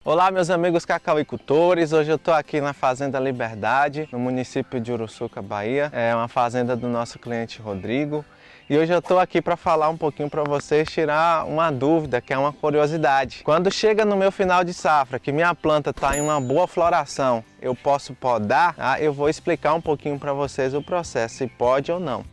Olá, meus amigos cacauicultores. Hoje eu estou aqui na Fazenda Liberdade, no município de Uruçuca, Bahia. É uma fazenda do nosso cliente Rodrigo. E hoje eu estou aqui para falar um pouquinho para vocês, tirar uma dúvida, que é uma curiosidade. Quando chega no meu final de safra, que minha planta está em uma boa floração, eu posso podar? Eu vou explicar um pouquinho para vocês o processo, se pode ou não.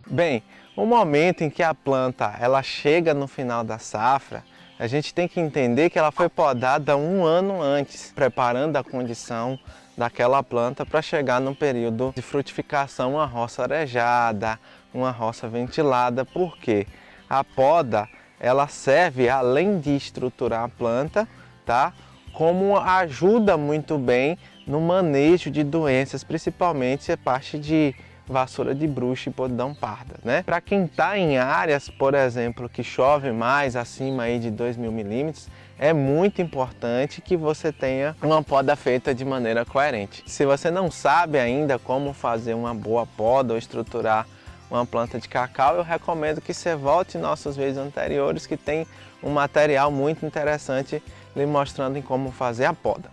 Bem, o momento em que a planta ela chega no final da safra, a gente tem que entender que ela foi podada um ano antes, preparando a condição daquela planta para chegar no período de frutificação, uma roça arejada, uma roça ventilada. Por quê? A poda ela serve, além de estruturar a planta, tá? Como ajuda muito bem no manejo de doenças, principalmente a parte de vassoura de bruxa e podridão parda, né? Para quem está em áreas, por exemplo, que chove mais, acima aí de 2.000 milímetros, é muito importante que você tenha uma poda feita de maneira coerente. Se você não sabe ainda como fazer uma boa poda ou estruturar uma planta de cacau, eu recomendo que você volte em nossos vídeos anteriores, que tem um material muito interessante lhe mostrando em como fazer a poda.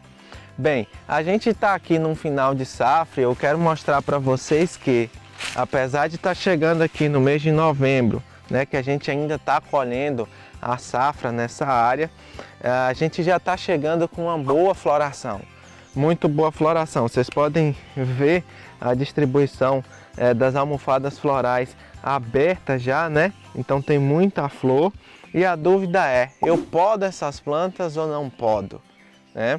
Bem, a gente está aqui num final de safra e eu quero mostrar para vocês que, apesar de estar chegando aqui no mês de novembro, né, que a gente ainda está colhendo a safra nessa área, a gente já está chegando com uma boa floração, muito boa floração. Vocês podem ver a distribuição das almofadas florais abertas já, né? Então tem muita flor e a dúvida é, eu podo essas plantas ou não podo, né?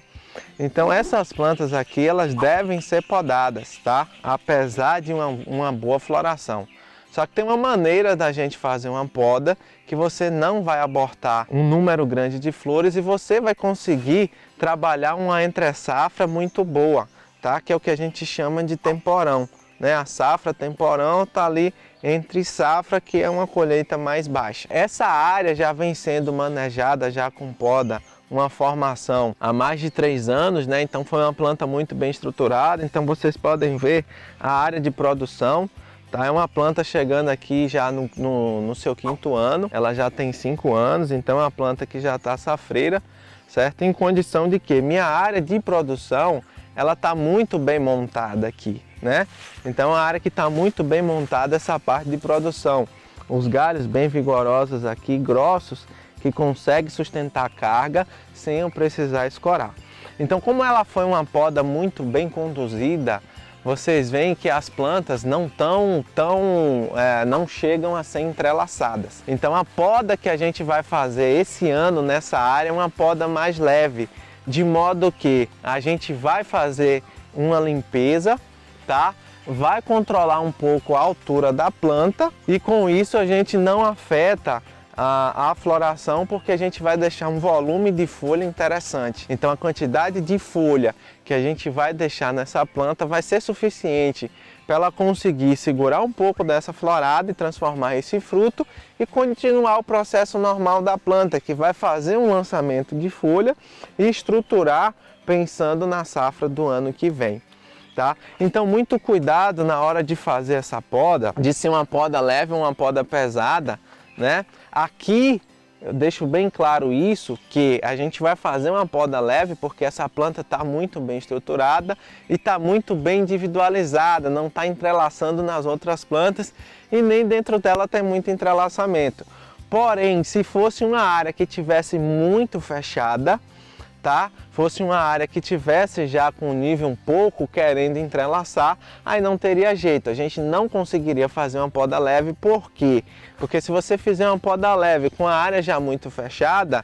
Então essas plantas aqui, elas devem ser podadas, tá? Apesar de uma boa floração. Só que tem uma maneira da gente fazer uma poda que você não vai abortar um número grande de flores e você vai conseguir trabalhar uma entre-safra muito boa, tá? Que é o que a gente chama de temporão, né? A safra temporão está ali entre safra, que é uma colheita mais baixa. Essa área já vem sendo manejada já com poda, uma formação há mais de 3 anos, né? Então foi uma planta muito bem estruturada. Então vocês podem ver a área de produção, tá? É uma planta chegando aqui já no seu 5º ano, ela já tem 5 anos, então é uma planta que já está safreira, certo? Em condição de que minha área de produção, ela está muito bem montada aqui, né? Então é uma área que está muito bem montada, essa parte de produção. Os galhos bem vigorosos aqui, grossos, que consegue sustentar a carga sem eu precisar escorar. Então, como ela foi uma poda muito bem conduzida, vocês veem que as plantas não chegam a ser entrelaçadas. Então, a poda que a gente vai fazer esse ano nessa área é uma poda mais leve, de modo que a gente vai fazer uma limpeza, tá? Vai controlar um pouco a altura da planta e com isso a gente não afeta a floração, porque a gente vai deixar um volume de folha interessante. Então a quantidade de folha que a gente vai deixar nessa planta vai ser suficiente para ela conseguir segurar um pouco dessa florada e transformar esse fruto e continuar o processo normal da planta, que vai fazer um lançamento de folha e estruturar pensando na safra do ano que vem. Tá? Então muito cuidado na hora de fazer essa poda, de ser uma poda leve ou uma poda pesada, né? Aqui eu deixo bem claro isso, que a gente vai fazer uma poda leve porque essa planta está muito bem estruturada e está muito bem individualizada, não está entrelaçando nas outras plantas e nem dentro dela tem muito entrelaçamento. Porém, se fosse uma área que tivesse muito fechada, tá? Fosse uma área que tivesse já com um nível um pouco querendo entrelaçar, aí não teria jeito, a gente não conseguiria fazer uma poda leve. Por quê? Porque se você fizer uma poda leve com a área já muito fechada,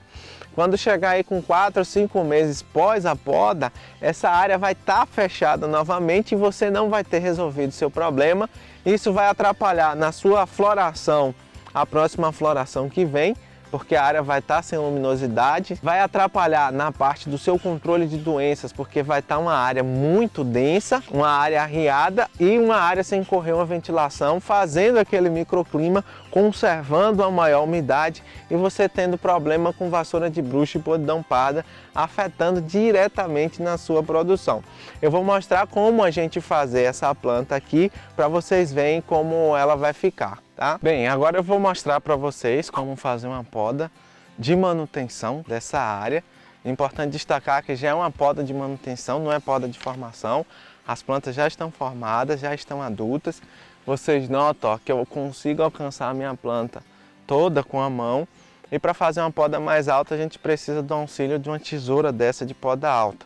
quando chegar aí com 4 ou 5 meses pós a poda, essa área vai estar fechada novamente e você não vai ter resolvido o seu problema. Isso vai atrapalhar na sua floração, a próxima floração que vem, porque a área vai estar sem luminosidade, vai atrapalhar na parte do seu controle de doenças, porque vai estar uma área muito densa, uma área arriada e uma área sem correr uma ventilação, fazendo aquele microclima, conservando a maior umidade e você tendo problema com vassoura de bruxa e podridão parda, afetando diretamente na sua produção. Eu vou mostrar como a gente fazer essa planta aqui para vocês verem como ela vai ficar, tá? Bem, agora eu vou mostrar para vocês como fazer uma poda de manutenção dessa área. Importante destacar que já é uma poda de manutenção, não é poda de formação. As plantas já estão formadas, já estão adultas. Vocês notam, ó, que eu consigo alcançar a minha planta toda com a mão. E para fazer uma poda mais alta, a gente precisa do auxílio de uma tesoura dessa de poda alta.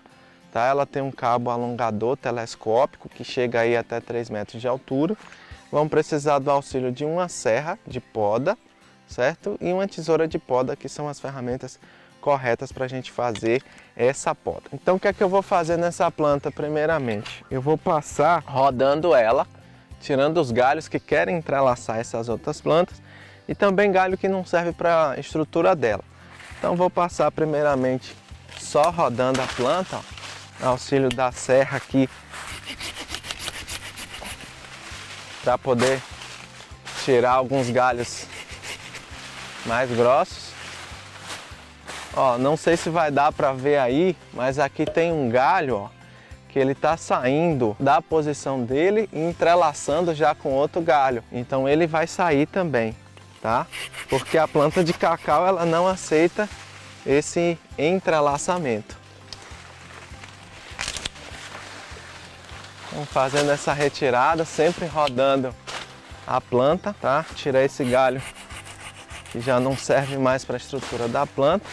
Tá? Ela tem um cabo alongador telescópico que chega aí até 3 metros de altura. Vamos precisar do auxílio de uma serra de poda, certo? E uma tesoura de poda, que são as ferramentas corretas para a gente fazer essa poda. Então o que é que eu vou fazer nessa planta primeiramente? Eu vou passar rodando ela, tirando os galhos que querem entrelaçar essas outras plantas e também galho que não serve para a estrutura dela. Então vou passar primeiramente só rodando a planta, ó, auxílio da serra aqui, para poder tirar alguns galhos mais grossos. Ó, não sei se vai dar para ver aí, mas aqui tem um galho, ó, que ele está saindo da posição dele e entrelaçando já com outro galho. Então ele vai sair também, tá? Porque a planta de cacau ela não aceita esse entrelaçamento. Vamos fazendo essa retirada, sempre rodando a planta, tá? Tirar esse galho que já não serve mais para a estrutura da planta.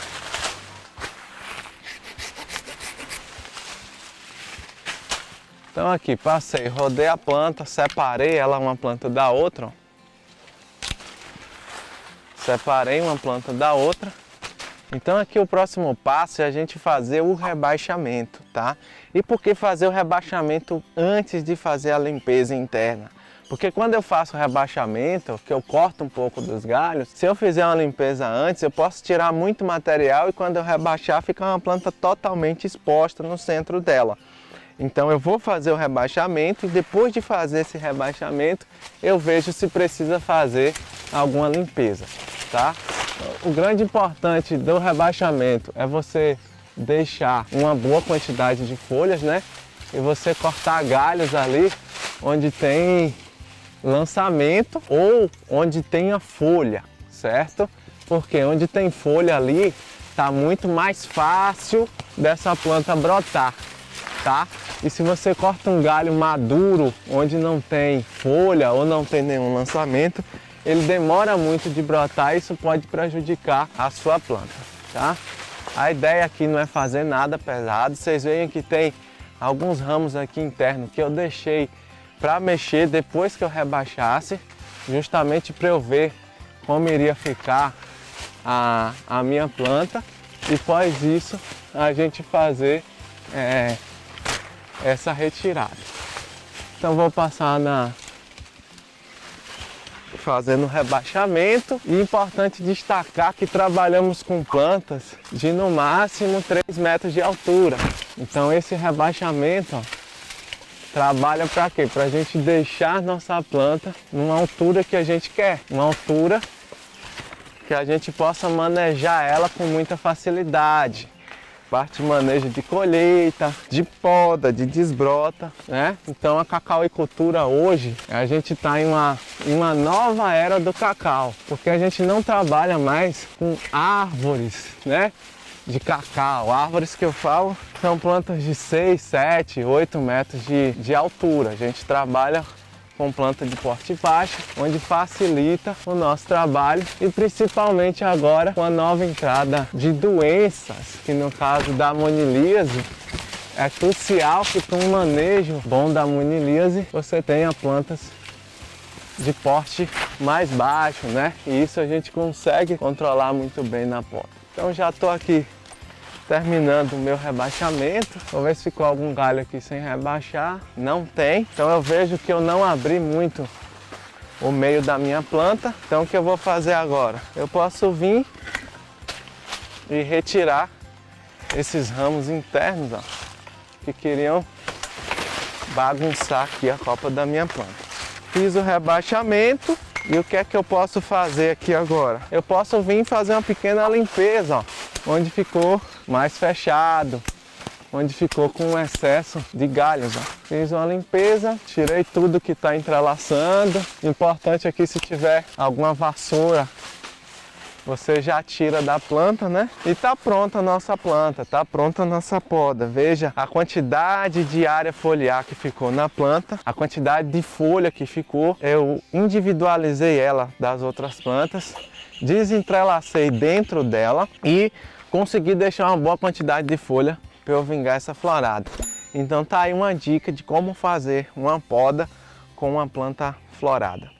Então aqui, passei, rodei a planta, separei ela uma planta da outra, ó. Separei uma planta da outra. Então aqui o próximo passo é a gente fazer o rebaixamento, tá? E por que fazer o rebaixamento antes de fazer a limpeza interna? Porque quando eu faço o rebaixamento, que eu corto um pouco dos galhos, se eu fizer uma limpeza antes, eu posso tirar muito material e quando eu rebaixar, fica uma planta totalmente exposta no centro dela. Então eu vou fazer o rebaixamento e depois de fazer esse rebaixamento, eu vejo se precisa fazer alguma limpeza, tá? O grande importante do rebaixamento é você deixar uma boa quantidade de folhas, né? E você cortar galhos ali onde tem lançamento ou onde tem a folha, certo? Porque onde tem folha ali, tá muito mais fácil dessa planta brotar, tá? E se você corta um galho maduro, onde não tem folha ou não tem nenhum lançamento, ele demora muito de brotar e isso pode prejudicar a sua planta, tá? A ideia aqui não é fazer nada pesado. Vocês veem que tem alguns ramos aqui internos que eu deixei para mexer depois que eu rebaixasse, justamente para eu ver como iria ficar a minha planta e após isso a gente fazer essa retirada. Então vou passar fazendo rebaixamento e importante destacar que trabalhamos com plantas de no máximo 3 metros de altura. Então esse rebaixamento, ó, trabalha para quê? Para a gente deixar nossa planta numa altura que a gente quer, uma altura que a gente possa manejar ela com muita facilidade. Parte de manejo de colheita, de poda, de desbrota, né? Então a cacauicultura hoje, a gente está em uma nova era do cacau, porque a gente não trabalha mais com árvores, né? De cacau. Árvores que eu falo são plantas de 6, 7, 8 metros de altura. A gente trabalha com planta de porte baixo, onde facilita o nosso trabalho e principalmente agora com a nova entrada de doenças, que no caso da monilíase, é crucial que com um manejo bom da monilíase você tenha plantas de porte mais baixo, né? E isso a gente consegue controlar muito bem na poda. Então já estou aqui terminando o meu rebaixamento. Vou ver se ficou algum galho aqui sem rebaixar. Não tem. Então eu vejo que eu não abri muito o meio da minha planta. Então o que eu vou fazer agora? Eu posso vir e retirar esses ramos internos, ó, que queriam bagunçar aqui a copa da minha planta. Fiz o rebaixamento e o que é que eu posso fazer aqui agora? Eu posso vir fazer uma pequena limpeza, ó, onde ficou mais fechado, onde ficou com excesso de galhos, ó. Fiz uma limpeza, tirei tudo que está entrelaçando. Importante aqui, se tiver alguma vassoura, você já tira da planta, né? E tá pronta a nossa planta, tá pronta a nossa poda. Veja a quantidade de área foliar que ficou na planta, a quantidade de folha que ficou. Eu individualizei ela das outras plantas, desentrelacei dentro dela e consegui deixar uma boa quantidade de folha para eu vingar essa florada. Então tá aí uma dica de como fazer uma poda com uma planta florada.